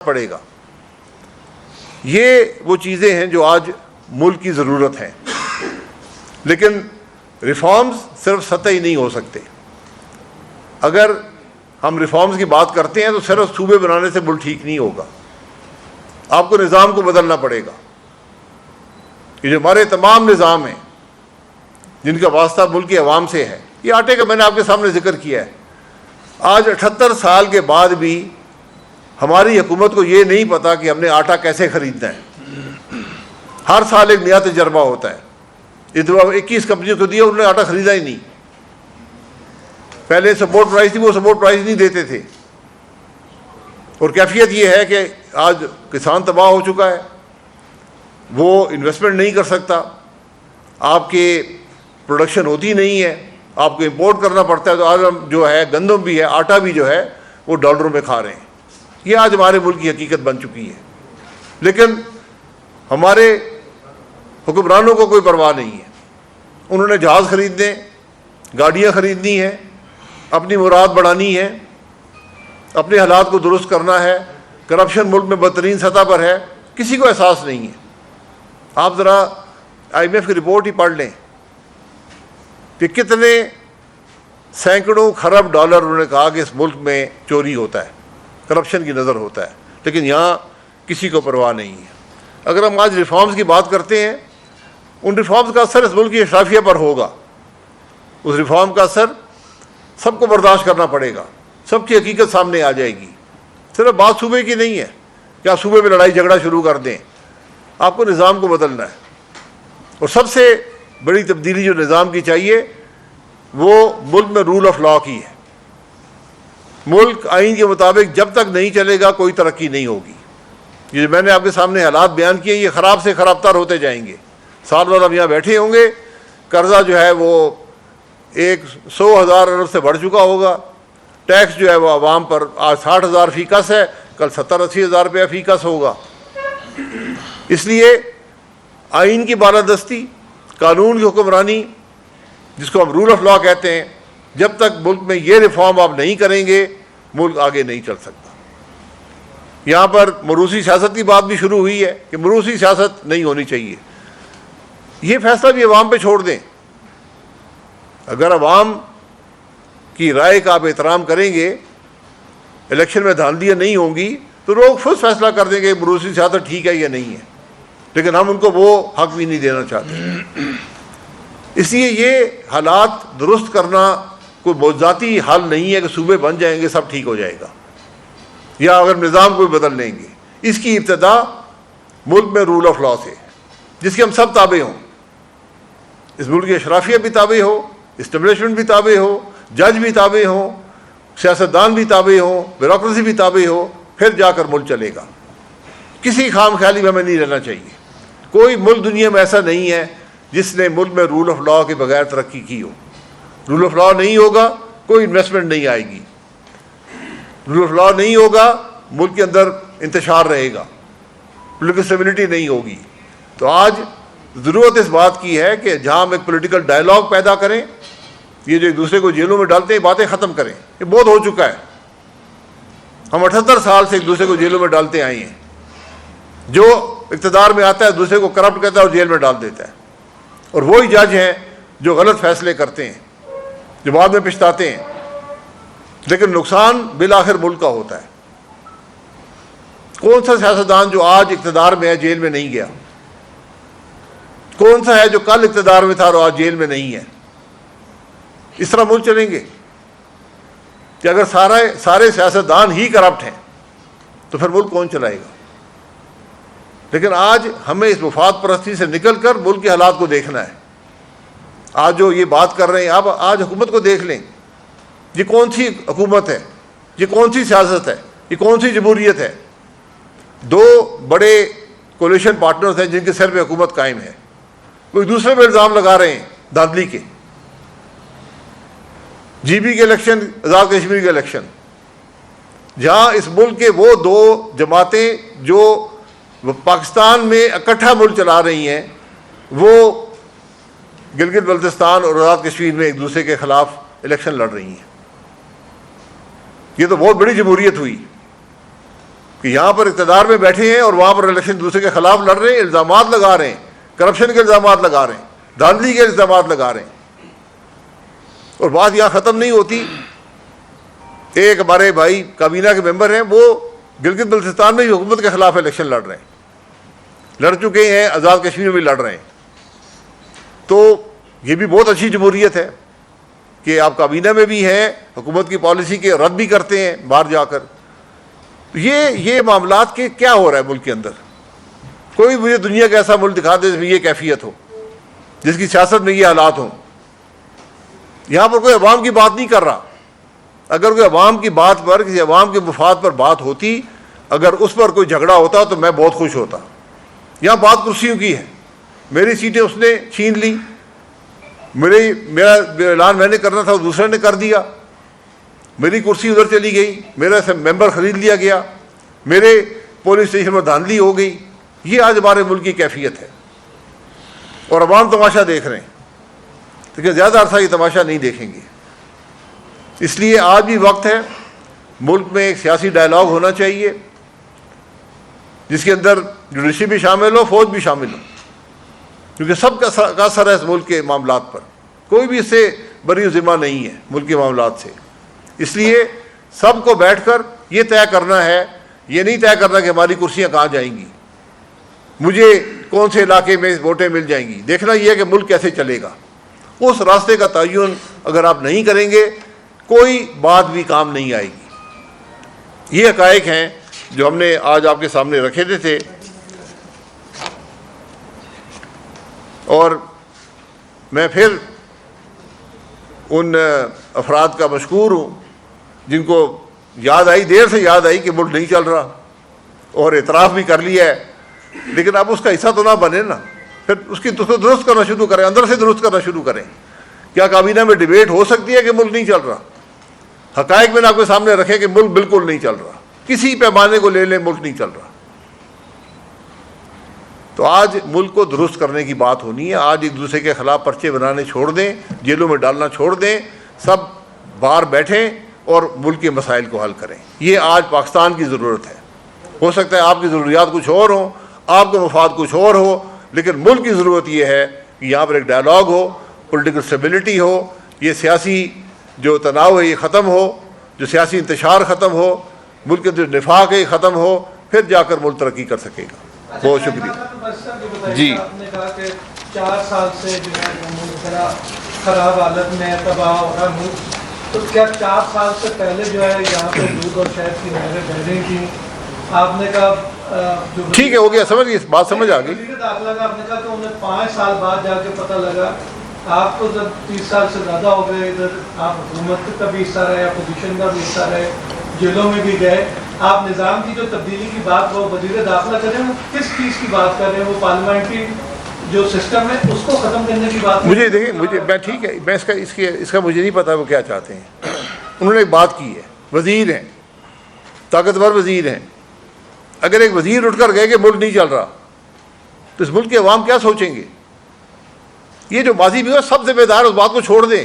پڑے گا۔ یہ وہ چیزیں ہیں جو آج ملک کی ضرورت ہیں، لیکن ریفارمز صرف سطحی نہیں ہو سکتے۔ اگر ہم ریفارمز کی بات کرتے ہیں تو صرف صوبے بنانے سے ملک ٹھیک نہیں ہوگا، آپ کو نظام کو بدلنا پڑے گا۔ یہ جو ہمارے تمام نظام ہیں جن کا واسطہ ملک کی عوام سے ہے، یہ آٹے کا میں نے آپ کے سامنے ذکر کیا ہے۔ آج 78 سال کے بعد بھی ہماری حکومت کو یہ نہیں پتا کہ ہم نے آٹا کیسے خریدنا ہے۔ ہر سال ایک نیا تجربہ ہوتا ہے۔ اس دفعہ 21 کمپنیوں کو دیا، انہوں نے آٹا خریدا ہی نہیں۔ پہلے سپورٹ پرائز تھی، وہ سپورٹ پرائز نہیں دیتے تھے، اور کیفیت یہ ہے کہ آج کسان تباہ ہو چکا ہے، وہ انویسٹمنٹ نہیں کر سکتا، آپ کے پروڈکشن ہوتی نہیں ہے، آپ کو امپورٹ کرنا پڑتا ہے۔ تو آج ہم جو ہے گندم بھی ہے، آٹا بھی جو ہے وہ ڈالروں میں کھا رہے ہیں۔ یہ آج ہمارے ملک کی حقیقت بن چکی ہے، لیکن ہمارے حکمرانوں کو کوئی پرواہ نہیں ہے۔ انہوں نے جہاز خریدنے، گاڑیاں خریدنی ہیں، اپنی مراد بڑھانی ہے، اپنے حالات کو درست کرنا ہے۔ کرپشن ملک میں بدترین سطح پر ہے، کسی کو احساس نہیں ہے۔ آپ ذرا IMF کی رپورٹ ہی پڑھ لیں کہ کتنے سینکڑوں خرب ڈالر انہوں نے کہا کہ اس ملک میں چوری ہوتا ہے، کرپشن کی نظر ہوتا ہے، لیکن یہاں کسی کو پرواہ نہیں ہے۔ اگر ہم آج ریفارمز کی بات کرتے ہیں، ان ریفارمز کا اثر اس ملک کی اشرافیہ پر ہوگا۔ اس ریفارم کا اثر سب کو برداشت کرنا پڑے گا، سب کی حقیقت سامنے آ جائے گی۔ صرف بات صوبے کی نہیں ہے کہ آپ صوبے میں لڑائی جھگڑا شروع کر دیں، آپ کو نظام کو بدلنا ہے۔ اور سب سے بڑی تبدیلی جو نظام کی چاہیے وہ ملک میں رول آف لا کی ہے۔ ملک آئین کے مطابق جب تک نہیں چلے گا کوئی ترقی نہیں ہوگی۔ یہ میں نے آپ کے سامنے حالات بیان کیے، یہ خراب سے خراب تر ہوتے جائیں گے۔ سال بعد ہم یہاں بیٹھے ہوں گے، قرضہ جو ہے وہ 100,000 ارب سے بڑھ چکا ہوگا، ٹیکس جو ہے وہ عوام پر آج 60,000 فی کس ہے، کل 70-80 ہزار روپیہ فی کس ہوگا۔ اس لیے آئین کی بالادستی، قانون کی حکمرانی، جس کو ہم رول آف لا کہتے ہیں، جب تک ملک میں یہ ریفارم آپ نہیں کریں گے ملک آگے نہیں چل سکتا۔ یہاں پر موروثی سیاست کی بات بھی شروع ہوئی ہے کہ موروثی سیاست نہیں ہونی چاہیے۔ یہ فیصلہ بھی عوام پہ چھوڑ دیں۔ اگر عوام کی رائے کا آپ احترام کریں گے، الیکشن میں دھاندلیاں نہیں ہوں گی، تو لوگ خود فیصلہ کر دیں گے موروثی سیاست ٹھیک ہے یا نہیں ہے، لیکن ہم ان کو وہ حق بھی نہیں دینا چاہتے۔ اس لیے یہ حالات درست کرنا کوئی موضوعاتی حل نہیں ہے کہ صوبے بن جائیں گے سب ٹھیک ہو جائے گا، یا اگر نظام کو بدل لیں گے۔ اس کی ابتدا ملک میں رول آف لا سے، جس کے ہم سب تابع ہوں۔ اس ملک کی اشرافیہ بھی تابع ہو، اسٹیبلشمنٹ بھی تابع ہو، جج بھی تابع ہوں، سیاستدان بھی تابع ہوں، بیوروکریسی بھی تابع ہو، پھر جا کر ملک چلے گا۔ کسی خام خیالی میں ہمیں نہیں رہنا چاہیے۔ کوئی ملک دنیا میں ایسا نہیں ہے جس نے ملک میں رول آف لا کے بغیر ترقی کی ہو۔ رول آف لا نہیں ہوگا، کوئی انویسٹمنٹ نہیں آئے گی۔ رول آف لا نہیں ہوگا، ملک کے اندر انتشار رہے گا، پولیٹیکل اسٹیبلٹی نہیں ہوگی۔ تو آج ضرورت اس بات کی ہے کہ جہاں ہم ایک پولیٹیکل ڈائلاگ پیدا کریں، یہ جو ایک دوسرے کو جیلوں میں ڈالتے ہیں باتیں ختم کریں۔ یہ بہت ہو چکا ہے، ہم 78 سال سے ایک دوسرے کو جیلوں میں ڈالتے آئے ہیں۔ جو اقتدار میں آتا ہے دوسرے کو کرپٹ کرتا ہے اور جیل میں ڈال دیتا ہے، اور وہی جج ہیں جو غلط فیصلے کرتے ہیں، جو بعد میں پچھتاتے ہیں، لیکن نقصان بالآخر ملک کا ہوتا ہے۔ کون سا سیاستدان جو آج اقتدار میں ہے جیل میں نہیں گیا؟ کون سا ہے جو کل اقتدار میں تھا اور آج جیل میں نہیں ہے؟ اس طرح ملک چلیں گے کہ اگر سارے سیاستدان ہی کرپٹ ہیں تو پھر ملک کون چلائے گا؟ لیکن آج ہمیں اس مفاد پرستی سے نکل کر ملک کے حالات کو دیکھنا ہے۔ آج جو یہ بات کر رہے ہیں، آپ آج حکومت کو دیکھ لیں، یہ کون سی حکومت ہے، یہ کون سی سیاست ہے، یہ کون سی جمہوریت ہے؟ دو بڑے کولیشن پارٹنرز ہیں جن کے سر پہ حکومت قائم ہے، کوئی دوسرے پہ الزام لگا رہے ہیں دھاندلی کے۔ GB کے الیکشن، آزاد کشمیر کے الیکشن، جہاں اس ملک کے وہ دو جماعتیں جو پاکستان میں اکٹھا ملک چلا رہی ہیں، وہ گلگت بلتستان اور آزاد کشمیر میں ایک دوسرے کے خلاف الیکشن لڑ رہی ہیں۔ یہ تو بہت بڑی جمہوریت ہوئی۔ کہ یہاں پر اقتدار میں بیٹھے ہیں اور وہاں پر الیکشن دوسرے کے خلاف لڑ رہے ہیں, الزامات لگا رہے ہیں, کرپشن کے الزامات لگا رہے ہیں, دھاندلی کے الزامات لگا رہے ہیں, اور بات یہاں ختم نہیں ہوتی. ایک ہمارے بھائی کابینہ کے ممبر ہیں, وہ گلگت بلتستان میں بھی حکومت کے خلاف الیکشن لڑ رہے ہیں, لڑ چکے ہیں, آزاد کشمیر میں بھی لڑ رہے ہیں. تو یہ بھی بہت اچھی جمہوریت ہے کہ آپ کابینہ میں بھی ہیں, حکومت کی پالیسی کے رد بھی کرتے ہیں باہر جا کر. یہ معاملات کے کیا ہو رہا ہے ملک کے اندر؟ کوئی مجھے دنیا کا ایسا ملک دکھا دے جس میں یہ کیفیت ہو, جس کی سیاست میں یہ حالات ہوں. یہاں پر کوئی عوام کی بات نہیں کر رہا. اگر کوئی عوام کی بات پر, کسی عوام کے مفاد پر بات ہوتی, اگر اس پر کوئی جھگڑا ہوتا تو میں بہت خوش ہوتا. یہاں بات کرسیوں کی ہے. میری سیٹیں اس نے چھین لی, میرا اعلان میں نے کرنا تھا وہ دوسرے نے کر دیا, میری کرسی ادھر چلی گئی, میرا ممبر خرید لیا گیا, میرے پولیس اسٹیشن میں دھاندلی ہو گئی. یہ آج ہمارے ملک کی کیفیت ہے, اور عوام تماشا دیکھ رہے ہیں, لیکن زیادہ عرصہ یہ تماشا نہیں دیکھیں گے. اس لیے آج بھی وقت ہے, ملک میں ایک سیاسی ڈائلاگ ہونا چاہیے جس کے اندر جوڈیشری بھی شامل ہو, فوج بھی شامل ہو, کیونکہ سب کا اثر ہے اس ملک کے معاملات پر. کوئی بھی اس سے بری ذمہ نہیں ہے ملک کے معاملات سے. اس لیے سب کو بیٹھ کر یہ طے کرنا ہے, یہ نہیں طے کرنا کہ ہماری کرسیاں کہاں جائیں گی, مجھے کون سے علاقے میں ووٹیں مل جائیں گی. دیکھنا یہ ہے کہ ملک کیسے چلے گا. اس راستے کا تعین اگر آپ نہیں کریں گے, کوئی بات بھی کام نہیں آئے گی. یہ حقائق ہیں جو ہم نے آج آپ کے سامنے رکھے تھے. اور میں پھر ان افراد کا مشکور ہوں جن کو یاد آئی, دیر سے یاد آئی کہ ملک نہیں چل رہا, اور اعتراف بھی کر لیا ہے. لیکن اب اس کا حصہ تو نہ بنے نا, پھر اس کی درست کرنا شروع کریں, اندر سے درست کرنا شروع کریں. کیا کابینہ میں ڈیبیٹ ہو سکتی ہے کہ ملک نہیں چل رہا؟ حقائق میں نے آپ کے سامنے رکھے کہ ملک بالکل نہیں چل رہا, کسی پیمانے کو لے لیں ملک نہیں چل رہا. تو آج ملک کو درست کرنے کی بات ہونی ہے. آج ایک دوسرے کے خلاف پرچے بنانے چھوڑ دیں, جیلوں میں ڈالنا چھوڑ دیں, سب باہر بیٹھیں اور ملک کے مسائل کو حل کریں. یہ آج پاکستان کی ضرورت ہے. ہو سکتا ہے آپ کی ضروریات کچھ اور ہوں, آپ کا مفاد کچھ اور ہو, لیکن ملک کی ضرورت یہ ہے کہ یہاں پر ایک ڈائلاگ ہو, پولیٹیکل اسٹیبلٹی ہو, یہ سیاسی جو تناؤ ہے یہ ختم ہو, جو سیاسی انتشار ختم ہو, ملک کے جو نفاق ہے یہ ختم ہو, پھر جا کر ملک ترقی کر سکے گا. بہت شکریہ. جی, آپ نے کہا کہ 4 سال سے جو ہے ملک خراب حالت میں تباہ ہو رہا ملک, تو کیا 4 سال سے پہلے جو ہے یہاں پہ دودھ اور شہد کی نہریں بہ رہی تھیں؟ آپ نے کہا ٹھیک ہے, ہو گیا, سمجھ گئی, بات سمجھ آ گئی. داخلہ کا آپ نے کہا کہ انہیں 5 سال بعد جا کے پتہ لگا. آپ کو جب 30 سال سے زیادہ ہو گئے, ادھر آپ حکومت کا بھی حصہ رہے, اپوزیشن کا بھی حصہ رہے, جیلوں میں بھی گئے. آپ نظام کی جو تبدیلی کی بات وہ وزیر داخلہ کر رہے ہیں, وہ کس چیز کی بات کر رہے ہیں؟ وہ پارلیمنٹری جو سسٹم ہے اس کو ختم کرنے کی بات. مجھے دیکھیں, میں ٹھیک ہے, میں اس کا مجھے نہیں پتا وہ کیا چاہتے ہیں. انہوں نے ایک بات کی ہے, وزیر ہیں, طاقتور وزیر ہیں. اگر ایک وزیر اٹھ کر گئے کہ ملک نہیں چل رہا, تو اس ملک کے عوام کیا سوچیں گے؟ یہ جو ماضی بھی ہو, سب ذمہ دار اس بات کو چھوڑ دیں.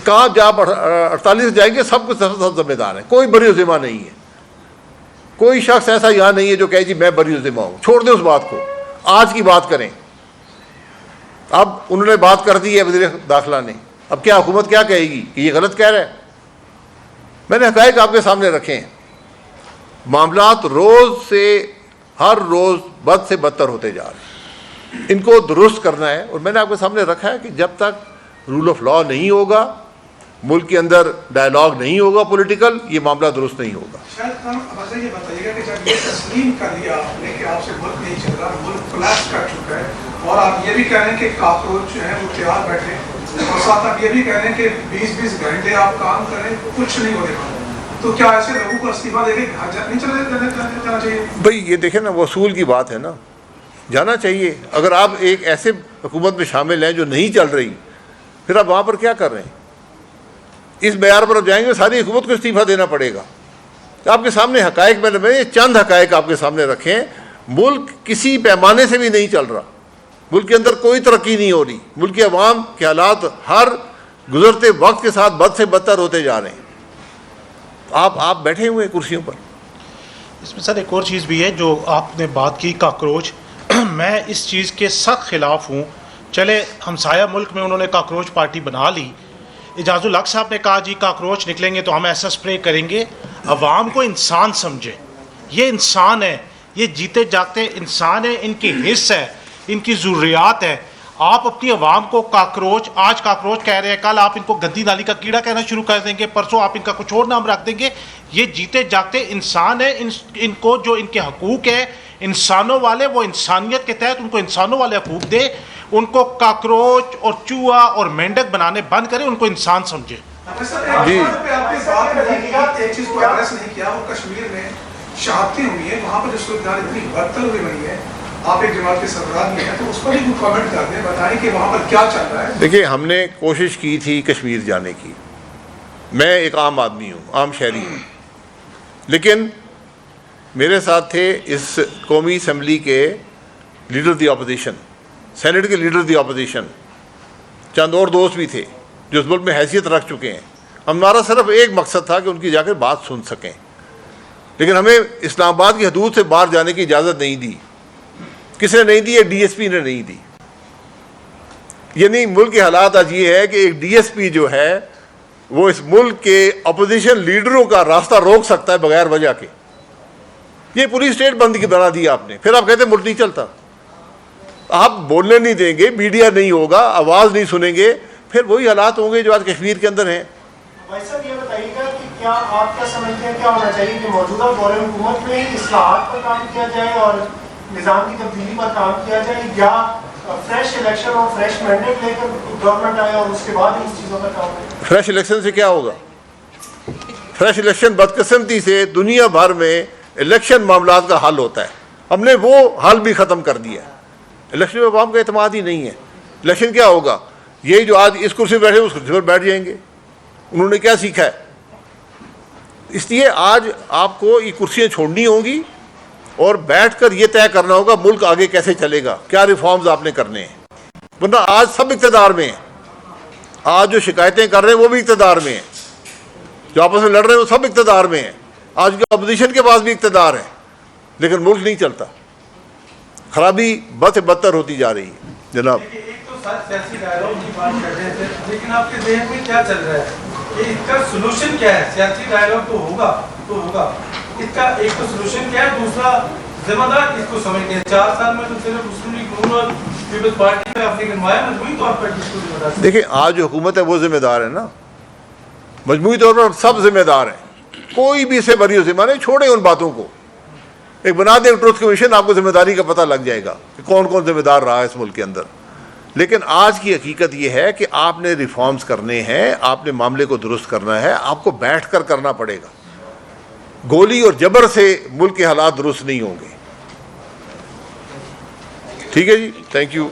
کہاں جب 48 جائیں گے سب کچھ سب ذمہ دار ہیں, کوئی بری ذمہ نہیں ہے. کوئی شخص ایسا یہاں نہیں ہے جو کہے جی میں بری ذمہ ہوں. چھوڑ دیں اس بات کو, آج کی بات کریں. اب انہوں نے بات کر دی ہے وزیر داخلہ نے, اب کیا حکومت کیا کہے گی کہ یہ غلط کہہ رہا ہے؟ میں نے حقائق آپ کے سامنے رکھے ہیں. معاملات روز سے ہر روز بد سے بدتر ہوتے جا رہے ہیں, ان کو درست کرنا ہے. اور میں نے آپ کے سامنے رکھا ہے کہ جب تک رول آف لا نہیں ہوگا, ملک کے اندر ڈائلاگ نہیں ہوگا پولیٹیکل, یہ معاملہ درست نہیں ہوگا. شاید ہم یہ بتائیے گا کہ جب یہ تسلیم کر لیا آپ نے کہ آپ سے ملک نہیں چل رہا, ملک کولیپس کر چکا ہے, اور آپ یہ بھی کہہ رہے ہیں کہ کاکروچ جو ہیں وہ تیار بیٹھے, اور ساتھ آپ یہ بھی کہہ رہے ہیں کہ 20-20 گھنٹے آپ کام کریں کچھ نہیں ہونے والا, تو کیا ایسے لوگوں کو استعفیٰ دے کے گھر نہیں جانا چاہیے؟ بھائی یہ دیکھیں نا, وہ اصول کی بات ہے نا, جانا چاہیے. اگر آپ ایک ایسے حکومت میں شامل ہیں جو نہیں چل رہی, پھر آپ وہاں پر کیا کر رہے ہیں؟ اس معیار پر آپ جائیں گے ساری حکومت کو استعفیٰ دینا پڑے گا. آپ کے سامنے حقائق, میں نے چند حقائق آپ کے سامنے رکھے ہیں. ملک کسی پیمانے سے بھی نہیں چل رہا, ملک کے اندر کوئی ترقی نہیں ہو رہی, ملک کے عوام کے حالات ہر گزرتے وقت کے ساتھ بد سے بدتر ہوتے جا رہے ہیں. آپ بیٹھے ہوئے ہیں کرسیوں پر, اس میں سر ایک اور چیز بھی ہے جو آپ نے بات کی کاکروچ میں اس چیز کے سخت خلاف ہوں. چلے ہمسایہ ملک میں انہوں نے کاکروچ پارٹی بنا لی. اعجاز الحق صاحب نے کہا جی کاکروچ نکلیں گے تو ہم ایسا سپرے کریں گے. عوام کو انسان سمجھے, یہ انسان ہے, یہ جیتے جاگتے انسان ہے, ان کی حص ہے, ان کی ضروریات ہے. آپ اپنی عوام کو کاکروچ, آج کاکروچ کہہ رہے ہیں, کل آپ ان کو گندی نالی کا کیڑا کہنا شروع کر دیں گے, پرسوں آپ ان کا کچھ اور نام رکھ دیں گے. یہ جیتے جاگتے انسان ہے. ان کو جو ان کے حقوق ہے انسانوں والے, وہ انسانیت کے تحت ان کو انسانوں والے حقوق دے. ان کو کاکروچ اور چوہا اور مینڈک بنانے بند کریں, ان کو انسان سمجھے. جی ایک چیز کو ایڈریس نہیں کیا, وہ کشمیر میں شہادتیں ہوئی ہیں, وہاں پر جو صورتحال اتنی بدتر ہوئی بنی ہے, آپ ایک جماعت کے سربراہ بھی ہیں, تو اس پر بھی کوئی کامنٹ کر دیں, بتائیں کہ وہاں پر کیا چل رہا ہے. دیکھیے, ہم نے کوشش کی تھی کشمیر جانے کی. میں ایک عام آدمی ہوں, عام شہری ہوں, لیکن میرے ساتھ تھے اس قومی اسمبلی کے لیڈر دی اپوزیشن, سینٹ کے لیڈر دی اپوزیشن, چند اور دوست بھی تھے جو اس ملک میں حیثیت رکھ چکے ہیں. ہمارا صرف ایک مقصد تھا کہ ان کی جا کر بات سن سکیں, لیکن ہمیں اسلام آباد کی حدود سے باہر جانے کی اجازت نہیں دی. کس نے نہیں دی؟ ایک ڈی ایس پی نے نہیں دی. یعنی ملک کے حالات آج یہ ہے کہ ایک ڈی ایس پی جو ہے وہ اس ملک کے اپوزیشن لیڈروں کا راستہ روک سکتا ہے بغیر وجہ کے. یہ پوری اسٹیٹ بند کی بنا دی آپ نے, پھر آپ کہتے ہیں ملک نہیں چلتا. آپ بولنے نہیں دیں گے, میڈیا نہیں ہوگا, آواز نہیں سنیں گے, پھر وہی حالات ہوں گے جو آج کشمیر کے اندر ہیں. بھائی صاحب یہ بتائیے گا کہ کیا آپ کیا سمجھتے ہیں کیا ہونا چاہیے کہ موجودہ دور حکومت میں اصلاحات پر کام کیا جائے اور نظام کی تبدیلی پر کام کیا جائے, یا فریش الیکشن اور فریش مینڈیٹ لے کر گورنمنٹ آئے اور اس کے بعد ان چیزوں پر کام کرے؟ فریش الیکشن سے کیا ہوگا؟ فریش الیکشن بدقسمتی سے دنیا بھر میں الیکشن معاملات کا حل ہوتا ہے. ہم نے وہ حل بھی ختم کر دیا ہے. الیکشن میں عوام کا اعتماد ہی نہیں ہے. الیکشن کیا ہوگا؟ یہ جو آج اس کرسی پہ بیٹھے اس کرسی پر بیٹھ جائیں گے. انہوں نے کیا سیکھا ہے؟ اس لیے آج آپ کو یہ کرسیاں چھوڑنی ہوں گی اور بیٹھ کر یہ طے کرنا ہوگا ملک آگے کیسے چلے گا, کیا ریفارمز آپ نے کرنے ہیں. ورنہ آج سب اقتدار میں ہیں, آج جو شکایتیں کر رہے ہیں وہ بھی اقتدار میں ہیں, جو آپس میں لڑ رہے ہیں وہ سب اقتدار میں ہیں. آج کے اپوزیشن کے پاس بھی اقتدار ہے, لیکن ملک نہیں چلتا. خرابی بد سے بدتر ہوتی جا رہی ہے. جناب ایک تو سیاسی ڈائلاگ کی بات کر رہے تھے, لیکن آپ کے ذہن میں کیا چل رہا ہے کہ اس کا سولوشن کیا ہے؟ سیاسی ڈائلاگ تو ہوگا, اس کا ایک تو سولوشن کیا ہے, دوسرا ذمہ دار کس کو سمجھتے ہیں؟ 4 سال میں تو صرف مسلم لیگ نون اور پیپلز پارٹی کا اپنی نمایاں مجموعی طور پر کس کو ذمہ دار؟ دیکھیں, آج جو حکومت ہے وہ ذمہ دار ہے نا, مجموعی طور پر سب ذمہ دار ہیں. کوئی بھی اسے بری ذمہ نہیں, چھوڑیں ان باتوں کو. ایک بنا دیں ٹروتھ کمیشن, آپ کو ذمہ داری کا پتہ لگ جائے گا کہ کون کون ذمہ دار رہا ہے اس ملک کے اندر. لیکن آج کی حقیقت یہ ہے کہ آپ نے ریفارمز کرنے ہیں, آپ نے معاملے کو درست کرنا ہے, آپ کو بیٹھ کر کرنا پڑے گا. گولی اور جبر سے ملک کے حالات درست نہیں ہوں گے. ٹھیک ہے جی, تھینک یو.